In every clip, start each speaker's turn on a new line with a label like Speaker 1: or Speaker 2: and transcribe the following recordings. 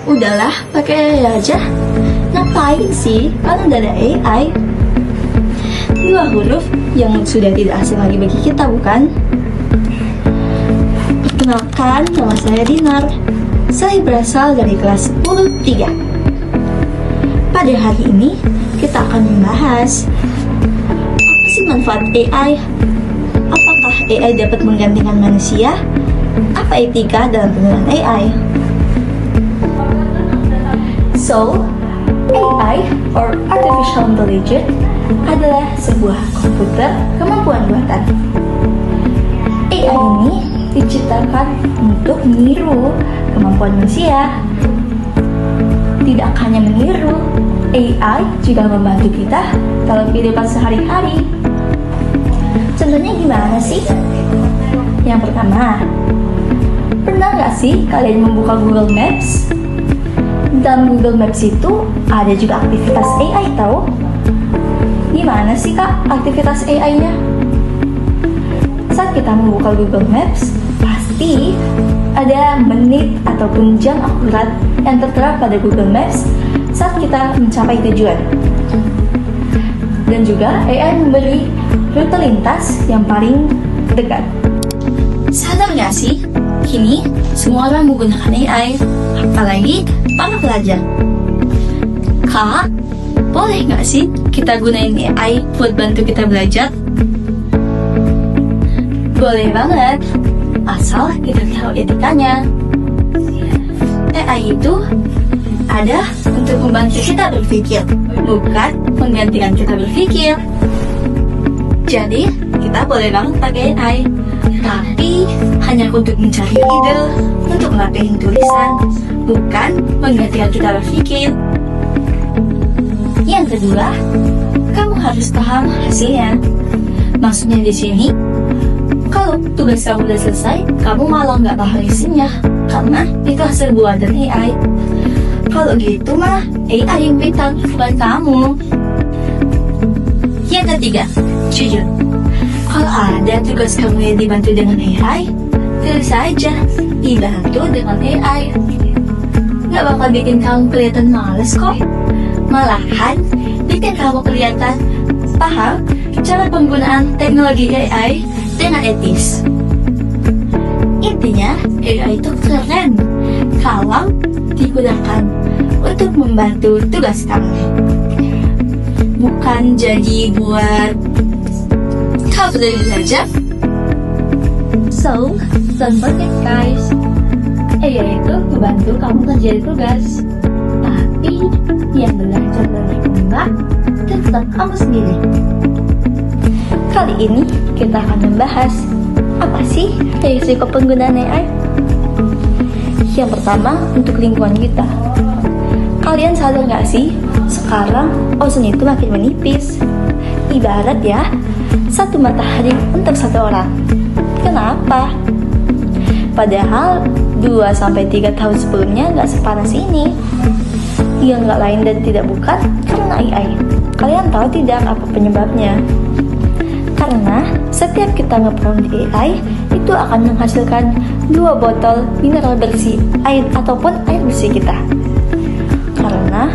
Speaker 1: Udahlah, pakai AI aja. Ngapain sih? Kan udah ada AI. 2 huruf yang sudah tidak asing lagi bagi kita, bukan? Perkenalkan, nama saya Dinar. Saya berasal dari kelas 10-3. Pada hari ini, kita akan membahas apa sih manfaat AI? Apakah AI dapat menggantikan manusia? Apa etika dalam penggunaan AI? So, AI or Artificial Intelligence adalah sebuah komputer kemampuan buatan. AI ini diciptakan untuk meniru kemampuan manusia. Tidak hanya meniru, AI juga membantu kita dalam kehidupan sehari-hari. Contohnya gimana sih? Yang pertama, pernah nggak sih kalian membuka Google Maps? Dalam Google Maps itu ada juga aktivitas AI tahu? Gimana sih kak aktivitas AI-nya? Saat kita membuka Google Maps, pasti ada menit ataupun jam akurat yang tertera pada Google Maps saat kita mencapai tujuan. Dan juga AI memberi rute lintas yang paling dekat. Sadar nggak sih? Kini semua orang menggunakan AI, apalagi para pelajar. Kak, boleh nggak sih kita gunain AI buat bantu kita belajar? Boleh banget, asal kita tahu etikanya. AI itu ada untuk membantu kita berpikir, bukan menggantikan kita berpikir. Jadi, kita boleh banget pakai AI, tapi hanya untuk mencari ide, untuk merapihin tulisan, bukan menggantikan kita berpikir. Yang kedua, kamu harus paham hasilnya. Maksudnya di sini, kalau tugas kamu udah selesai, kamu malah nggak paham isinya, karena itu hasil buatan AI. Kalau gitu mah, AI yang pintar, bukan kamu. Yang ketiga, jujur. Kalau ada tugas kamu yang dibantu dengan AI, tulis saja, dibantu dengan AI. Nggak bakal bikin kamu kelihatan males kok. Malahan, bikin kamu kelihatan paham cara penggunaan teknologi AI dengan etis. Intinya, AI itu keren kalau digunakan untuk membantu tugas kamu, bukan jadi buat kamu belajar. So, don't forget guys, AI itu membantu kamu kerjain tugas, tapi yang belajar dari enggak tetap kamu sendiri. Kali ini kita akan membahas apa sih risiko penggunaan AI. Yang pertama, untuk lingkungan kita. Kalian sadar nggak sih, sekarang ozon itu makin menipis. Ibarat ya, satu matahari untuk satu orang. Kenapa? Padahal 2-3 tahun sebelumnya nggak sepanas ini. Yang nggak lain dan tidak bukan karena AI. Kalian tahu tidak apa penyebabnya? Karena setiap kita nge-prompt di AI, itu akan menghasilkan 2 botol mineral bersih air ataupun air bersih kita. Karena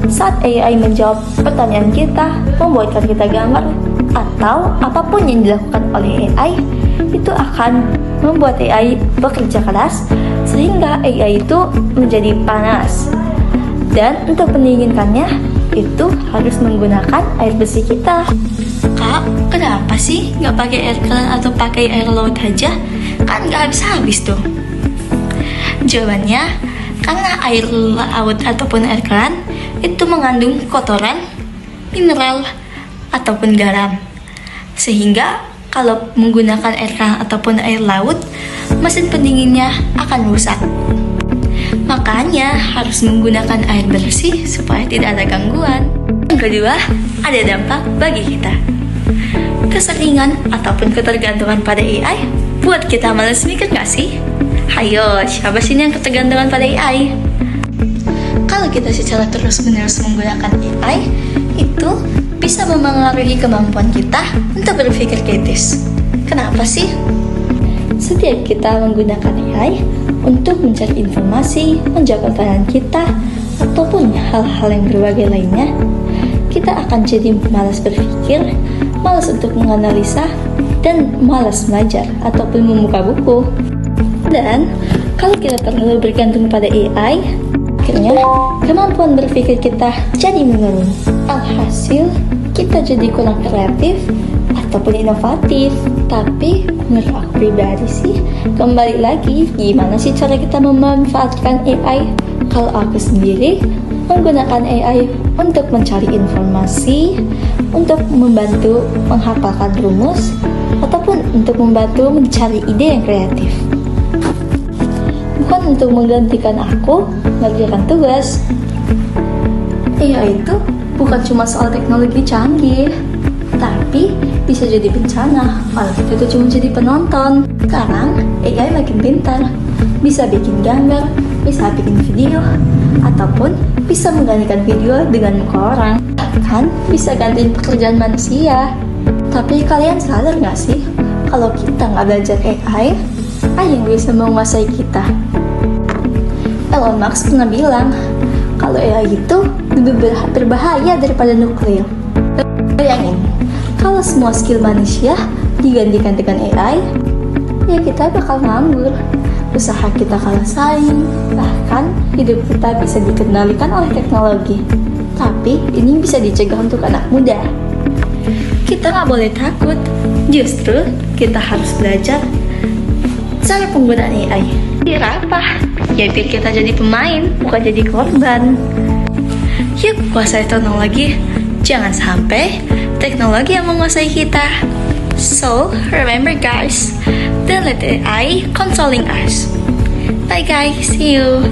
Speaker 1: saat AI menjawab pertanyaan kita, membuatkan kita gambar, atau apapun yang dilakukan oleh AI, itu akan membuat AI bekerja keras, sehingga AI itu menjadi panas. Dan untuk mendinginkannya, itu harus menggunakan air bersih kita. Kak, kenapa sih nggak pakai air keran atau pakai air laut aja? Kan nggak habis-habis tuh. Jawabannya, karena air laut ataupun air keran itu mengandung kotoran, mineral, ataupun garam. Sehingga kalau menggunakan air keran ataupun air laut, mesin pendinginnya akan rusak. Makanya harus menggunakan air bersih supaya tidak ada gangguan. Yang kedua, ada dampak bagi kita. Keseringan ataupun ketergantungan pada AI buat kita malas mikir gak sih? Hayo, siapa sih yang ketergantungan pada AI? Kalau kita secara terus-menerus menggunakan AI, itu bisa memengaruhi kemampuan kita untuk berpikir kritis. Kenapa sih?
Speaker 2: setiap kita menggunakan AI untuk mencari informasi, menjawab pertanyaan kita, ataupun hal-hal yang berbagai lainnya, kita akan jadi malas berpikir, malas untuk menganalisa, dan malas belajar ataupun membuka buku. Dan kalau kita terlalu bergantung pada AI, akhirnya kemampuan berpikir kita jadi menurun. Alhasil, kita jadi kurang kreatif ataupun inovatif. Tapi menurut aku pribadi sih, kembali lagi gimana sih cara kita memanfaatkan AI. Kalau aku sendiri menggunakan AI untuk mencari informasi, untuk membantu menghafalkan rumus, ataupun untuk membantu mencari ide yang kreatif. Bukan untuk menggantikan aku mengerjakan tugas. AI itu bukan cuma soal teknologi canggih, tapi bisa jadi bencana kalau kita tuh cuma jadi penonton. Sekarang AI makin pintar, bisa bikin gambar, bisa bikin video, ataupun bisa menggantikan video dengan muka orang, bahkan bisa gantiin pekerjaan manusia. Tapi kalian sadar gak sih kalau kita nggak belajar AI yang bisa menguasai kita? Elon Musk pernah bilang kalau AI itu lebih berbahaya daripada nuklir. Bayangin, kalau semua skill manusia digantikan dengan AI, ya kita bakal nganggur. Usaha kita kalah saing, bahkan hidup kita bisa dikendalikan oleh teknologi. Tapi ini bisa dicegah untuk anak muda. Kita nggak boleh takut, justru kita harus belajar cara penggunaan AI. Biar apa? Ya biar kita jadi pemain, bukan jadi korban. Yuk kuasai teknologi, jangan sampai teknologi yang menguasai kita. So, remember guys, don't let AI controlling us. Bye guys, see you.